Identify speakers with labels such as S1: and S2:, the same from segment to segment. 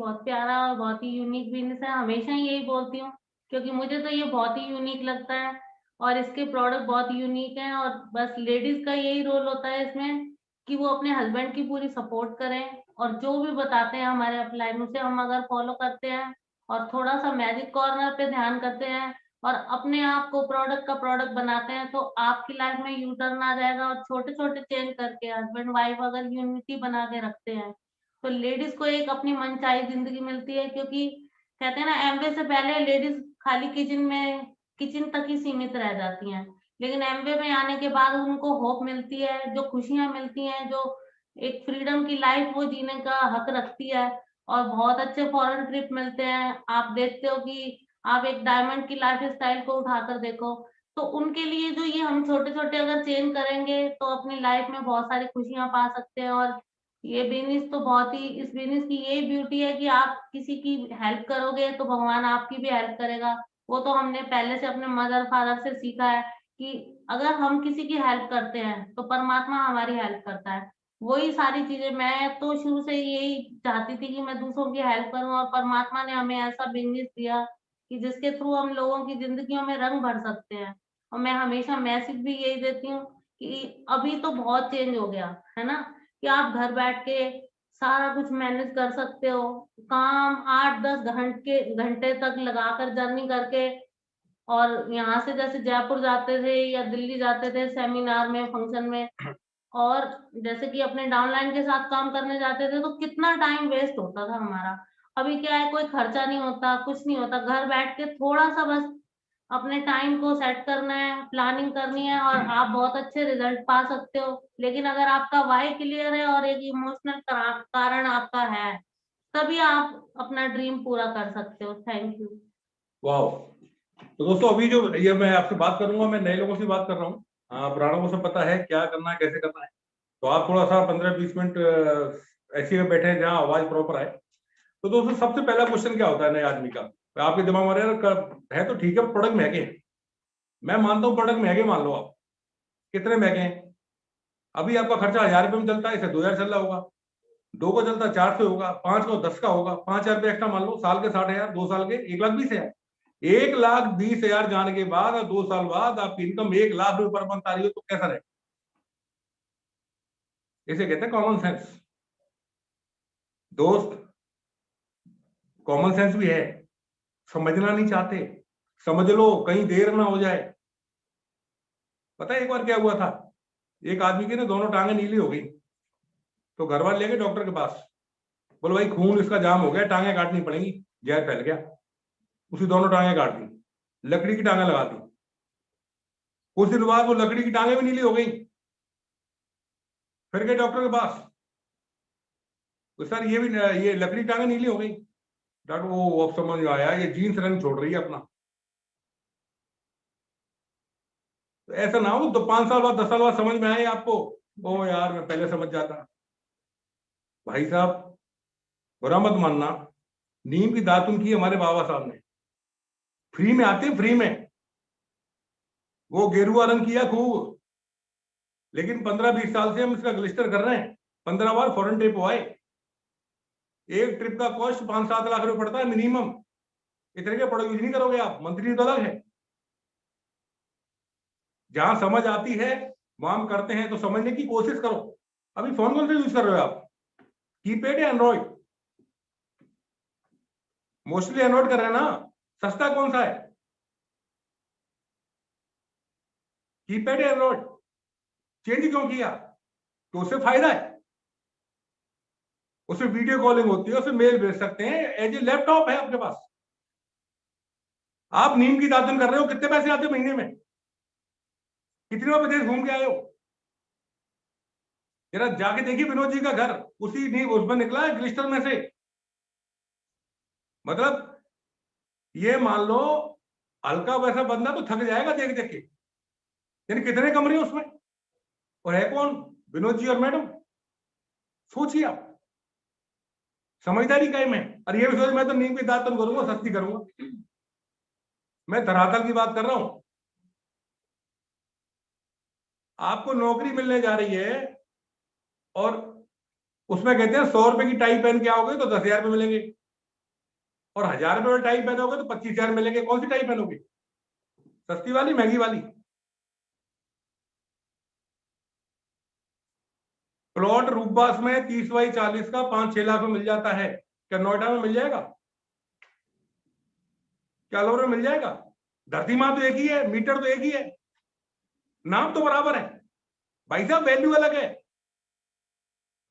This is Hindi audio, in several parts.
S1: बहुत प्यारा और बहुत ही यूनिक बिज़नेस है, हमेशा ही यही बोलती हूँ, क्योंकि मुझे तो ये बहुत ही यूनिक लगता है और इसके प्रोडक्ट बहुत यूनिक हैं और बस लेडीज़ का यही रोल होता है इसमें कि वो अपने हस्बैंड की पूरी सपोर्ट करें और जो भी बताते हैं हमारे अपलाइन उसे हम अगर फॉलो करते हैं और थोड़ा-सा मैजिक कॉर्नर पे ध्यान करते हैं और अपने आप को प्रोडक्ट का प्रोडक्ट बनाते हैं, तो आपकी लाइफ में यू टर्न आ जाएगा और छोटे-छोटे चेंज करके हस्बैंड वाइफ अगर यूनिटी बना के रखते हैं, तो लेडीज़ को एक अपनी मनचाही ज़िंदगी मिलती है क्योंकि कहते हैं ना एमवे से पहले लेडीज़ खाली किचन तक ही सीमित रह जाती हैं। लेकिन एमवे में आने के बाद उनको होप मिलती है, जो खुशियाँ मिलती हैं, जो एक फ्रीडम की लाइफ वो जीने का हक रखती है और बहुत अच्छे फॉरेन ट्रिप मिलते हैं। आप देखते हो कि आप एक डायमंड की लाइफ़स्टाइल को उठाकर देखो, तो उनके लिए जो ये हम छोटे-छोटे अगर चेंज करेंगे, तो अपनी लाइफ में बहुत सारी खुशियाँ पा सकते हैं और ये बिज़नेस तो बहुत ही इस बिज़नेस की यही ब्यूटी है कि आप किसी की हेल्प करोगे तो भगवान आपकी भी हेल्प करेगा। वो तो हमने पहले से अपने मदर-फादर से सीखा है कि अगर हम किसी की हेल्प करते हैं, तो परमात्मा हमारी हेल्प करता है। वही सारी चीज़ें मैं तो शुरू से यही चाहती थी कि मैं दूसरों की हेल्प करूँ और परमात्मा ने हमें ऐसा बिज़नेस दिया कि जिसके थ्रू हम लोगों की ज़िंदगियों में रंग भर सकते हैं। और मैं हमेशा मैसेज भी यही देती हूँ कि अभी तो बहुत चेंज हो गया, है ना? कि आप घर बैठ के सारा कुछ मैनेज कर सकते हो। काम 8-10 घंटे तक लगाकर जर्नी करके और यहाँ से जैसे जयपुर जाते थे या दिल्ली जाते थे सेमिनार में, फंक्शन में और जैसे कि अपने डाउनलाइन के साथ काम करने जाते थे तो कितना टाइम वेस्ट होता था हमारा। अभी क्या है कोई खर्चा नहीं होता, कुछ नहीं होता, घर बैठ के थोड़ा-सा बस अपने टाइम को सेट करना है, प्लानिंग करनी है और आप बहुत अच्छे रिज़ल्ट पा सकते हो। लेकिन अगर आपका व्हाय क्लियर है और एक इमोशनल कारण आपका है, तभी आप अपना ड्रीम पूरा कर सकते हो। Thank you.
S2: वाओ! तो दोस्तों अभी जो ये मैं आपसे बात करूँगा, मैं नए लोगों से बात कर रहा हूँ। पुरानों को सब पता है क्या करना है, कैसे करना है। तो आप थोड़ा-सा 15-20 मिनट ऐसे में बैठे जहाँ आवाज़ प्रॉपर आए। तो दोस्तों सबसे पहला क्वेश्चन क्या होता है नए आदमी का? आपके दिमाग में आ रहा है क है तो ठीक है, प्रोडक्ट महँगे हैं। मैं मानता हूँ प्रोडक्ट महँगे मान लो आप। कितने महँगे हैं? अभी आपका खर्चा ₹1000 में चलता है, इसे 2000 चल रहा होगा। 2 को चलता 4 से होगा, 5 को 10 का होगा, ₹5000 एक्स्ट्रा मान लो, साल के 60,000, 2 साल के 1,20,000। 1,20,000 जाने के बाद और 2 साल बाद आपकी इनकम ₹1,00,000 पर मंथ आ रही हो तो कैसा रहेगा? इसे कहते हैं कॉमन सेंस। दोस्त, कॉमन सेंस भी है, समझना नहीं चाहते। समझ लो, कहीं देर ना हो जाए। पता है एक बार क्या हुआ था? एक आदमी की ना दोनों टाँगें नीली हो गई, तो घर वाले ले गए डॉक्टर के पास। बोले भाई खून इसका जाम हो गया, टाँगें काटनी पड़ेंगी, ज़हर फैल गया। उसी दोनों टाँगें काट दी, लकड़ी की टाँगें लगा दी। कुछ दिन बाद वो लकड़ी की टाँगें भी नीली हो गई। फिर गए डॉक्टर के पास, तो सर ये भी ये लकड़ी की टाँगें नीली हो गई। डॉक्टर वो अब समझ में आया ये जीन्स रंग छोड़ रही है अपना। तो ऐसा ना हो तो 5 साल बाद 10 साल बाद समझ में आए आपको, ओह यार मैं पहले समझ जाता। भाई साहब बुरा मत मानना, नीम की दातुन की हमारे बाबा साहब ने, फ्री में आती है फ्री में। वो गेरुआ रंग किया खूब, लेकिन 15-20 साल से हम इसका ग्लिस्टर कर रहे हैं। 15 बार फॉरेन ट्रिप हुआ है। एक ट्रिप का कॉस्ट 5-7 लाख रुपए पड़ता है मिनिमम। इतने के प्रोडक्ट यूज नहीं करोगे आप, मंथली तो अलग है। जहां समझ आती है वहां हम करते हैं, तो समझने की कोशिश करो। अभी फोन कौन सा यूज कर रहे हो आप? कीपैड या एंड्रॉइड? मोस्टली एंड्रॉइड कर रहे हैं ना। सस्ता कौन सा है, कीपैड या एंड्रॉइड? चेंज क्यों किया? तो उससे फायदा है, उससे वीडियो कॉलिंग होती है, उससे मेल भेज सकते हैं, एज ए लैपटॉप है आपके पास। आप नीम की दातुन कर रहे हो, कितने पैसे आते हैं महीने में? कितने प्रदेश घूम के आए हो? जरा जाके देखिए विनोद जी का घर, उसी नीम उसमें निकला है ग्लिस्टर में से। मतलब ये मान लो हल्का वैसा बंदा तो थक जाएगा देख देख के। यानी कितने कमरे हैं उसमें, और है कौन? विनोद जी और मैडम। सोचिए आप, समझदारी का में। और ये भी सोच मैं तो नीम की दातुन करूंगा, सस्ती करूंगा। मैं धरातल की बात कर रहा हूं। आपको नौकरी मिलने जा रही है और उसमें कहते हैं 100 रुपए की टाई पहन के आओगे तो 10,000 रुपए मिलेंगे। और 1000 रुपए वाली टाई पहनोगे तो 25,000 मिलेंगे। कौन सी टाई पहनोगे, सस्ती वाली महंगी वाली? प्लॉट रूपबास में 30 बाई 40 का 5-6 लाख में मिल जाता है। क्या नोएडा में मिल जाएगा? क्या अलवर में मिल जाएगा? धरती माँ तो एक ही है, मीटर तो एक ही है, नाम तो बराबर है भाई साहब, वैल्यू अलग है।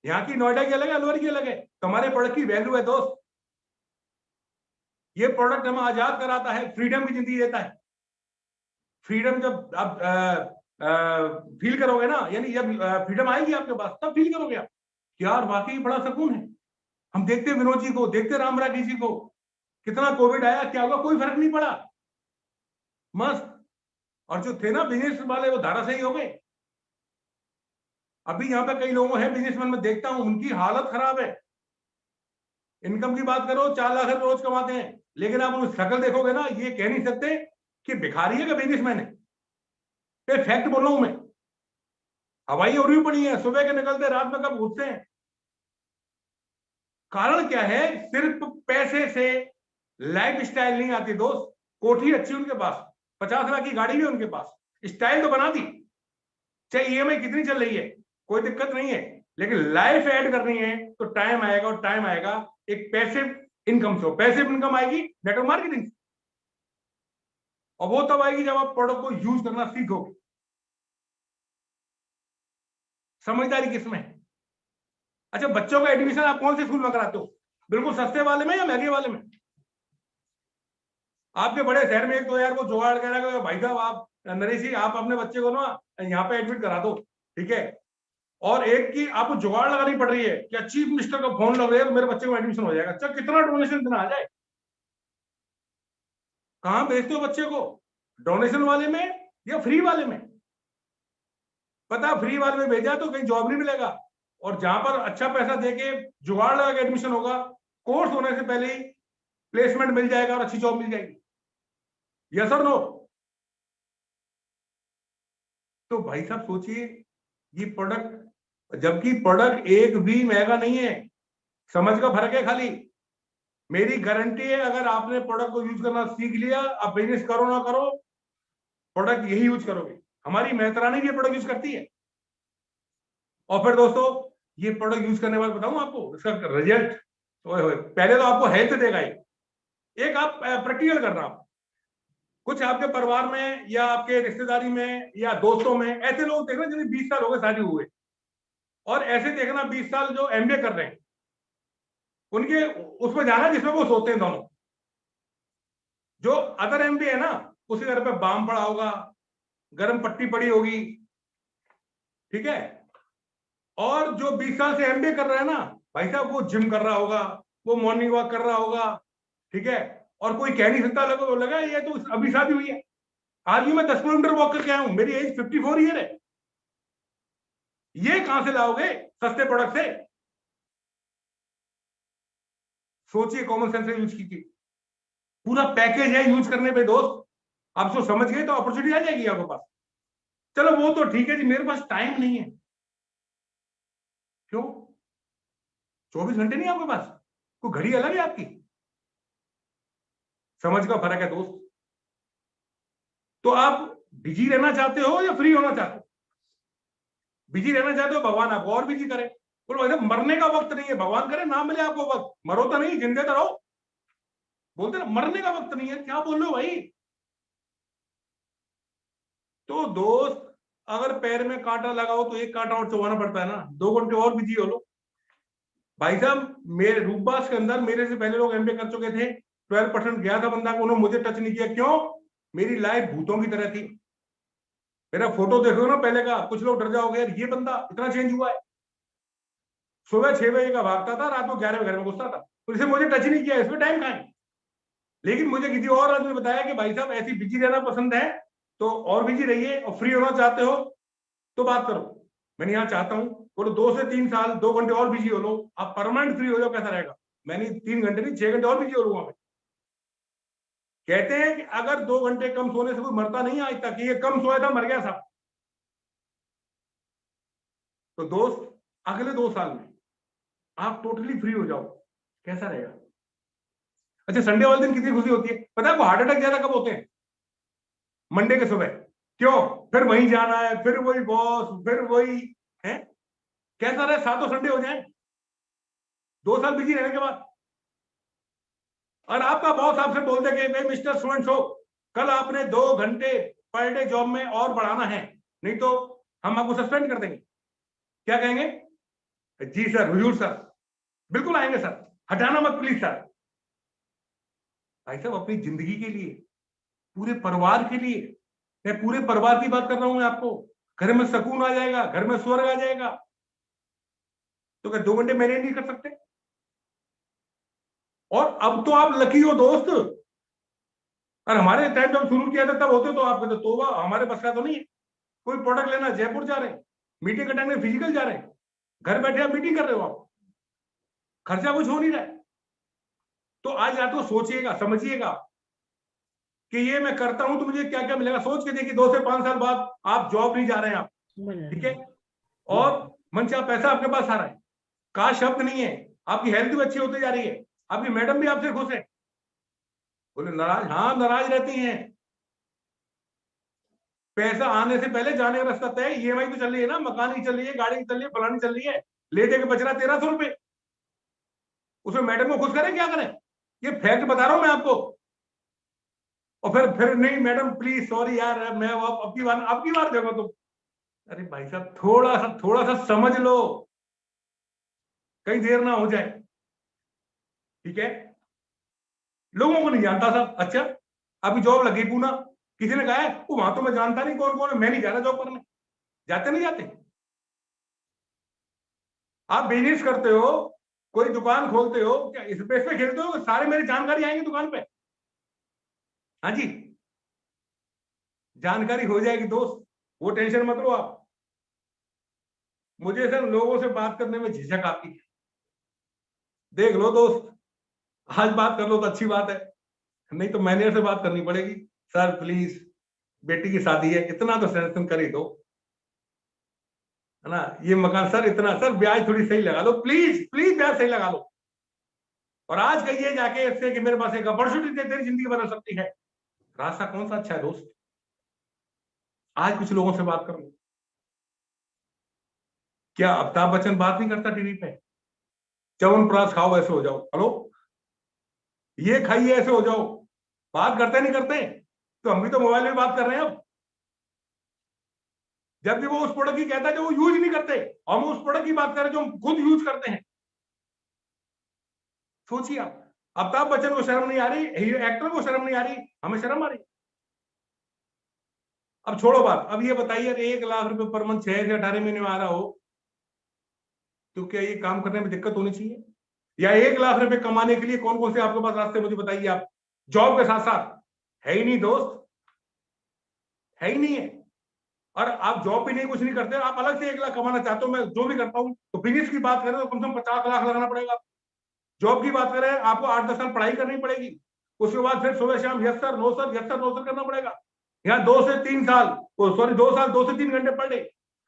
S2: यहाँ की नोएडा की अलग है, अलवर की अलग है। तुम्हारे प्रोडक्ट की वैल्यू है दोस्त। ये प्रोडक्ट हमें आजाद कराता है, फ्रीडम की जिंदगी देता है। फ्रीडम जब आप फील करोगे ना, यानी जब फ्रीडम आएगी आपके पास, तब फील करोगे आप यार वाकई बड़ा सुकून है। हम देखते विनोद जी को, देखते राम राठी जी को, कितना कोविड आया, क्या हुआ, कोई फर्क नहीं पड़ा, मस्त। और जो थे ना बिजनेस वाले, वो धाराशाही हो गए। अभी यहाँ पे कई लोगों हैं बिजनेसमैन में देखता हूं, उनकी हालत खराब है। इनकम की बात करो, 4 लाख रुपए रोज कमाते हैं, लेकिन आप उनकी शक्ल देखोगे ना, ये कह नहीं सकते कि भिखारी है कि बिजनेसमैन है। ये फैक्ट बोल रहा हूं मैं। हवाई और भी पड़ी है, सुबह के निकलते रात में कब घुसते हैं। कारण क्या है? सिर्फ पैसे से लाइफ स्टाइल नहीं आती दोस्त। कोठी अच्छी उनके पास, 50 लाख की गाड़ी भी उनके पास, स्टाइल तो बना दी, चाहे ईएमआई कितनी चल रही है, कोई दिक्कत नहीं है। लेकिन लाइफ ऐड करनी है तो टाइम आएगा, और टाइम आएगा एक पैसिव इनकम से। पैसिव इनकम आएगी नेटवर्क मार्केटिंग से, और वो तब आएगी जब आप प्रोडक्ट को यूज करना सीखोगे। समझदारी किसमें है? अच्छा, बच्चों का एडमिशन आप कौन से स्कूल में कराते हो? बिल्कुल सस्ते वाले में या महंगे वाले में? आपके बड़े शहर में एक तो यार वो जुगाड़ कह रहा है, भाई साहब आप नरेश जी आप अपने बच्चे को ना यहाँ पे एडमिट करा दो, ठीक है, और एक की आपको जुगाड़ लगानी पड़ रही है कि चीफ मिनिस्टर का फोन लग रहा है तो मेरे बच्चे को एडमिशन हो जाएगा। अच्छा, कितना डोनेशन देना आ जाए? कहां भेजते हो बच्चे को, डोनेशन वाले में या फ्री वाले में? पता, फ्री वाले में भेजा तो कहीं जॉब नहीं मिलेगा, और जहां पर अच्छा पैसा देके जुगाड़ लगा के एडमिशन होगा, कोर्स होने से पहले ही प्लेसमेंट मिल जाएगा और अच्छी जॉब मिल जाएगी। यस और नो? तो भाई साहब सोचिए, ये प्रोडक्ट, जबकि प्रोडक्ट एक भी महंगा नहीं है, समझ का फर्क है खाली। मेरी गारंटी है, अगर आपने प्रोडक्ट को यूज करना सीख लिया, आप बिजनेस करो ना करो, प्रोडक्ट यही यूज करोगे। हमारी मेहतरानी भी प्रोडक्ट यूज करती है। और फिर दोस्तों, ये प्रोडक्ट यूज करने के बाद बताऊं आपको इसका रिजल्ट, पहले तो आपको हेल्थ देगा ये। एक आप प्रैक्टिकल करना, आप कुछ आपके परिवार में या आपके रिश्तेदारी में या दोस्तों में ऐसे लोग देखना जिन्हें 20 साल हो गए शादी हुए, और ऐसे देखना 20 साल जो एमबीए कर रहे हैं, उनके उसमें जाना जिसमें वो सोते हैं दोनों। जो अदर एमबीए है ना, उसके घर पे बाम पड़ा होगा, गर्म पट्टी पड़ी होगी, ठीक है। और जो 20 साल से एमबीए कर रहा है ना, भाई साहब वो जिम कर रहा होगा, वो मॉर्निंग वॉक कर रहा होगा, ठीक है। और कोई कह नहीं सकता लगा ये तो अभी शादी हुई है। आज भी मैं 10 किलोमीटर वॉक करके आया हूं, मेरी एज 54 ईयर है। ये कहां से लाओगे सस्ते प्रोडक्ट से? सोचिए, कॉमन सेंस यूज कीजिए, पूरा पैकेज है यूज करने पे दोस्त। आप जो समझ गए तो अपॉर्चुनिटी आ जाएगी आपके पास। चलो वो तो ठीक है जी, मेरे पास टाइम नहीं है। क्यों? 24 घंटे नहीं आपके पास? कोई घड़ी अलग है आपकी? समझ का फर्क है दोस्त। तो आप बिजी रहना चाहते हो या फ्री होना चाहते हो? बिजी रहना चाहते हो, भगवान आपको और बिजी करे। बोलो भाई मरने का वक्त नहीं है, भगवान करे ना मिले आपको वक्त, मरो तो नहीं, जिंदे तो रहो। बोलते ना मरने का वक्त नहीं है, क्या बोल रहे हो भाई? तो दोस्त, अगर पैर में कांटा लगाओ तो एक कांटा और चुभाना पड़ता है ना, 2 घंटे और बिजी हो लो। भाई साहब, मेरे रूपबास के अंदर मेरे से पहले लोग एमबीए कर चुके थे, 12% गया था बंदा, उन्होंने मुझे टच नहीं किया। क्यों? मेरी लाइफ भूतों की तरह थी। मेरा फोटो देखो ना पहले का, कुछ लोग डर जाओगे यार ये बंदा इतना चेंज हुआ है। सुबह 6 बजे का भागता था, रात को 11 बजे घर में घुसता था, तो इसे मुझे टच नहीं किया, इसमें टाइम कहाँ है? लेकिन मुझे किसी और आदमी ने बताया कि भाई साहब ऐसी बिजी रहना पसंद है तो और बिजी रहिए, और फ्री होना चाहते हो तो बात करो। मैंने यहाँ चाहता हूँ, बोलो 2 से 3 साल 2 घंटे और बिजी हो लो, आप परमानेंट फ्री हो जाओ, कैसा रहेगा? मैंने 3 घंटे नहीं 6 घंटे और बिजी हो लूंगा मैं। कहते हैं कि अगर 2 घंटे कम सोने से कोई मरता नहीं आज तक, ये कम सोया था मर गया साहब। तो दोस्त, अगले 2 साल में आप टोटली फ्री हो जाओ, कैसा रहेगा? अच्छा, संडे वाले दिन कितनी खुशी होती है पता है आपको? हार्ट अटैक ज्यादा कब होते हैं? मंडे के सुबह। क्यों? फिर वहीं जाना है, फिर वही बॉस, फिर वही है। कैसा रहे, सातों संडे हो जाए 2 साल बिजी रहने के बाद, और आपका बॉस आपसे बोल दे कि भाई मिस्टर सो एंड सो, कल आपने 2 घंटे पर डे जॉब में और बढ़ाना है, नहीं तो हम आपको सस्पेंड कर देंगे। क्या कहेंगे? जी सर, हुजूर सर, बिल्कुल आएंगे सर, हटाना मत प्लीज सर। भाई साहब, अपनी जिंदगी के लिए, पूरे परिवार के लिए, मैं पूरे परिवार की बात कर रहा हूं मैं आपको, घर में सुकून आ जाएगा, घर में स्वर्ग आ जाएगा। तो क्या 2 घंटे मैनेज नहीं कर सकते? और अब तो आप लकी हो दोस्त, और हमारे टाइम जब शुरू किया था तब होते तो आपके तो तोबा, हमारे बस का तो नहीं है। कोई प्रोडक्ट लेना, जयपुर जा रहे हैं, मीटिंग अटेंड करने फिजिकल जा रहे हैं, घर बैठे आप मीटिंग कर रहे हो, आप खर्चा कुछ हो नहीं रहा है। तो आज रात को सोचिएगा, समझिएगा कि ये मैं करता हूं तो मुझे क्या क्या मिलेगा। सोच के देखिए 2 से 5 साल बाद आप जॉब नहीं जा रहे हैं आप, ठीक है, और मन से आप पैसा आपके पास आ रहा है, का शब्द नहीं है, आपकी हेल्थ भी अच्छी होती जा रही है, आपकी मैडम भी आपसे खुश है। बोले नाराज? हाँ नाराज रहती हैं। पैसा आने से पहले जाने का रास्ता तय, ईएमआई तो चल रही है ना, मकान की चल रही है, गाड़ी की चल रही है, फलानी चल रही है, ले दे के बच रहा 1300 रुपए, उसमें मैडम को खुश करें क्या करें? ये फैक्ट बता रहा हूं मैं आपको। और फिर नहीं मैडम प्लीज सॉरी यार, मैं अब की बार देखो तुम। अरे भाई साहब, थोड़ा सा समझ लो, कहीं देर ना हो जाए, ठीक है। लोगों को नहीं जानता था, अच्छा अभी जॉब लगी पूना, किसी ने कहा है वो वहां तो मैं जानता नहीं कौन कौन है, मैं नहीं जा रहा जॉब करने। जाते नहीं जाते? आप बिजनेस करते हो, कोई दुकान खोलते हो, क्या इस बेस पे खेलते हो सारे मेरी जानकारी आएंगे दुकान पे? हाँ जी, जानकारी हो जाएगी दोस्त, वो टेंशन मत लो आप। मुझे सर लोगों से बात करने में झिझक आती है, देख लो दोस्त, आज बात कर लो तो अच्छी बात है, नहीं तो मैनेजर से बात करनी पड़ेगी। सर प्लीज, बेटी की शादी है, इतना तो सैंक्शन कर ही दो, है ना, ये मकान सर इतना, सर ब्याज थोड़ी सही लगा लो, प्लीज प्लीज ब्याज सही लगा लो। और आज कहिए जाके इससे कि मेरे पास एक अपॉर्चुनिटी तेरी जिंदगी बदल सकती है, रास्ता कौन सा अच्छा है दोस्त? आज कुछ लोगों से बात करो, क्या अमिताभ बच्चन बात नहीं करता टीवी पे? च्यवनप्राश खाओ ऐसे हो जाओ, हेलो, ये खाइए ऐसे हो जाओ, बात करते नहीं करते? तो हम भी तो मोबाइल में बात कर रहे हैं अब। जब भी वो उस प्रोडक्ट की कहता है जो वो यूज नहीं करते, हम उस प्रोडक्ट की बात करें जो हम खुद यूज करते हैं। सोचिए आप, अमिताभ बच्चन को शर्म नहीं आ रही, एक्टर को शर्म नहीं आ रही, हमें शर्म आ रही। अब छोड़ो बात, अब ये बताइए 1 लाख रुपए पर मंथ 6 से 18 महीने में आ रहा हो तो क्या ये काम करने में दिक्कत होनी चाहिए? या 1 लाख रुपए कमाने के लिए कौन कौन से आपके पास रास्ते मुझे बताइए आप, जॉब के साथ साथ? है ही नहीं दोस्त, है ही नहीं है। और आप जॉब भी नहीं, कुछ नहीं करते, आप अलग से 1 लाख कमाना चाहते हो, मैं जो भी करता हूं, तो बिजनेस की बात करें तो कम से कम 50 लाख लगाना पड़ेगा। जॉब की बात करें आपको 8-10 साल पढ़ाई करनी पड़ेगी, उसके बाद फिर सुबह शाम yes sir no sir, yes sir no sir करना पड़ेगा। यहाँ 2 से 3 साल, सॉरी 2 साल 2 से 3 घंटे पर डे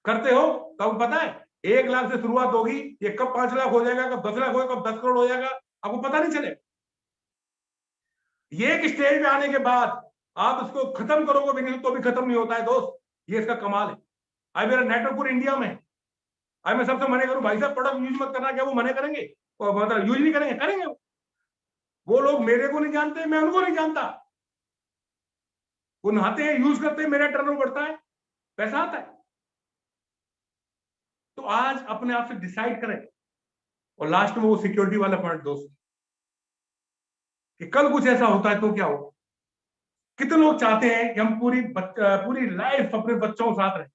S2: करते हो, तो पता है 1 लाख से शुरुआत होगी, ये कब 5 लाख हो जाएगा, कब 10 लाख होगा, कब 10 करोड़ हो जाएगा, आपको पता नहीं चले। ये एक स्टेज पे आने के बाद आप इसको खत्म करोगे बिजनेस तो भी खत्म नहीं होता है दोस्त, ये इसका कमाल है। आज मेरा नेटवर्क पूरे इंडिया में, आज मैं सबसे मना करूं भाई साहब प्रोडक्ट यूज मत करना, क्या वो मना करेंगे? मतलब यूज नहीं करेंगे? करेंगे। वो लोग मेरे को नहीं जानते, मैं उनको नहीं जानता, वो नहाते हैं, यूज करते हैं, मेरा टर्नओवर बढ़ता है, पैसा आता है। तो आज अपने आप से डिसाइड करें। और लास्ट में वो सिक्योरिटी वाला पॉइंट दोस्त, कि कल कुछ ऐसा होता है तो क्या होगा? कितने लोग चाहते हैं कि हम पूरी लाइफ अपने बच्चों के साथ रहें?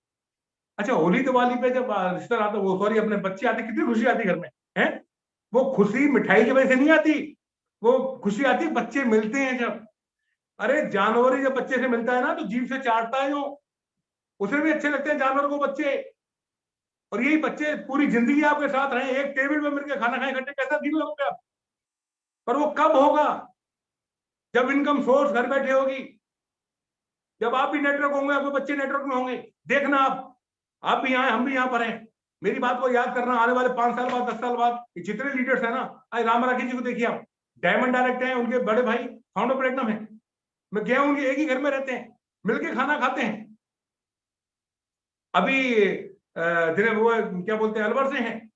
S2: अच्छा होली दिवाली पे जब रिश्तेदार आते, वो सॉरी अपने बच्चे आते, कितनी खुशी आती घर में, है? वो खुशी मिठाई की वजह से नहीं आती, वो खुशी आती बच्चे मिलते हैं जब। अरे जानवर ही जब बच्चे से मिलता है ना तो जीभ से चाटता है, जो उसे भी अच्छे लगते हैं जानवर को बच्चे। और यही बच्चे पूरी जिंदगी आपके साथ रहे, एक टेबल पे मिलकर खाना खाए इकट्ठे, कैसा फील होगा आप? पर वो कब होगा? जब इनकम सोर्स घर बैठे होगी, जब आप भी नेटवर्क होंगे, आपके बच्चे नेटवर्क में होंगे। देखना आप भी यहाँ हैं, हम भी यहाँ पर हैं। मेरी बात को याद करना, आने वाले 5 साल बाद, 10 साल बाद, जितने लीडर्स है ना, आज राम राखी जी को देखिए आप, डायमंड डायरेक्ट हैं, उनके बड़े भाई फाउंडर प्लेटिनम है। मैं गया हूं, उनके एक ही घर में रहते हैं, मिलके खाना खाते हैं। अभी वो क्या बोलते हैं, अलवर से हैं,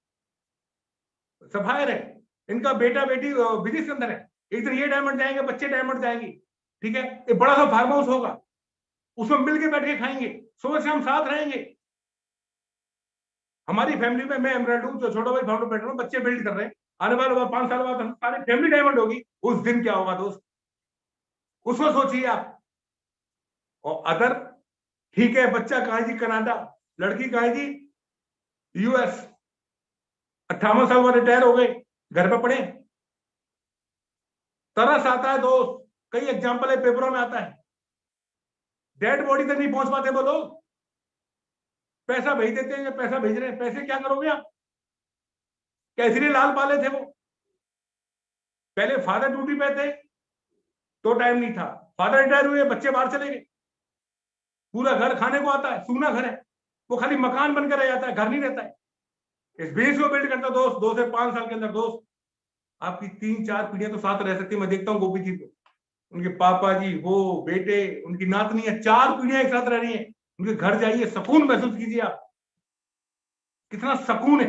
S2: सफायर है, इनका बेटा बेटी विदेश के अंदर है। एक दिन ये डायमंड जाएंगे, बच्चे डायमंड जाएंगे, ठीक है। एक बड़ा सा फार्म हाउस होगा, उसमें मिलके बैठ के खाएंगे, सुबह शाम साथ रहेंगे। हमारी फैमिली में मैं एमराल्ड हूँ, जो छोटा भाई फाउंडर प्लेटिनम हूँ, बच्चे बिल्ड कर रहे हैं। आने वाले 5 साल बाद हम सारी फैमिली डायमंड होगी। उस दिन क्या होगा दोस्त, उसको सोचिए आप। और अदर, ठीक है, बच्चा कहाँ है जी, कनाडा, लड़की कहाँ है जी, यूएस, 58 साल बाद रिटायर हो गए, घर पे पड़े। तरस आता है दोस्त, कई एग्जाम्पल है, पेपरों में आता है। डेड बॉडी तक नहीं पहुंच पाते वो लोग, पैसा भेज देते हैं, पैसा भेज रहे हैं, पैसे क्या करोगे आप? क्या इसलिए लाल पाले थे वो? पहले फादर ड्यूटी पे थे तो टाइम नहीं था, फादर रिटायर हुए, बच्चे बाहर चले गए, पूरा घर खाने को आता है, सूना घर है, वो खाली मकान बनकर रह जाता है, घर नहीं रहता है। इस बेस को बिल्ड करता दोस्त, 2 से 5 साल के अंदर दोस्त आपकी 3-4 पीढ़ियां तो साथ रह सकती है। मैं देखता हूँ गोपी जी को, उनके पापा जी, वो बेटे, उनकी नातनी है, 4 पीढ़ियां एक साथ रह रही है। उनके घर जाइए, सुकून महसूस कीजिए आप, कितना सुकून है।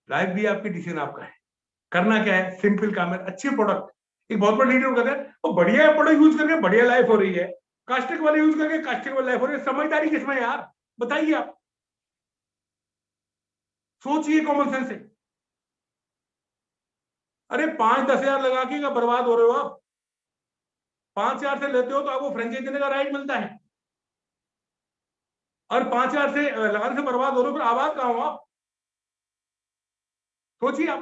S2: लाइफ भी आपकी, डिसीजन आपका है। करना क्या है, सिंपल काम है, अच्छी प्रोडक्ट, एक बहुत बड़ा लीडर कहते हैं वो बढ़िया प्रोडक्ट यूज करके बढ़िया लाइफ हो रही है, कास्टिक वाले यूज करके कास्टिक वाली लाइफ हो रही है। समझदारी किसमें यार, बताइए आप, सोचिए कॉमन सेंस से। अरे 5-10 हजार लगा के क्या बर्बाद हो रहे हो आप? 5 हजार से लेते हो तो आपको फ्रेंचाइजी देने का राइट मिलता है, और 5 हजार से लगाने से बर्बाद हो रहे हो, फिर आबाद कहां हो आप? सोचिए आप,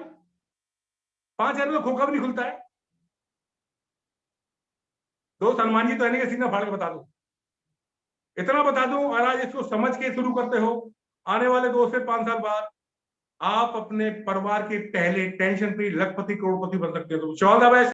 S2: 5 हजार में खोखा भी नहीं खुलता है दोस्त। हनुमान जी तो है, सीना फाड़ के बता दो, इतना बता दूं, और आज इसको समझ के शुरू करते हो, आने वाले 2 से 5 साल बाद आप अपने परिवार के पहले टेंशन फ्री लखपति करोड़पति बन सकते हो। तो ऑल द बेस्ट।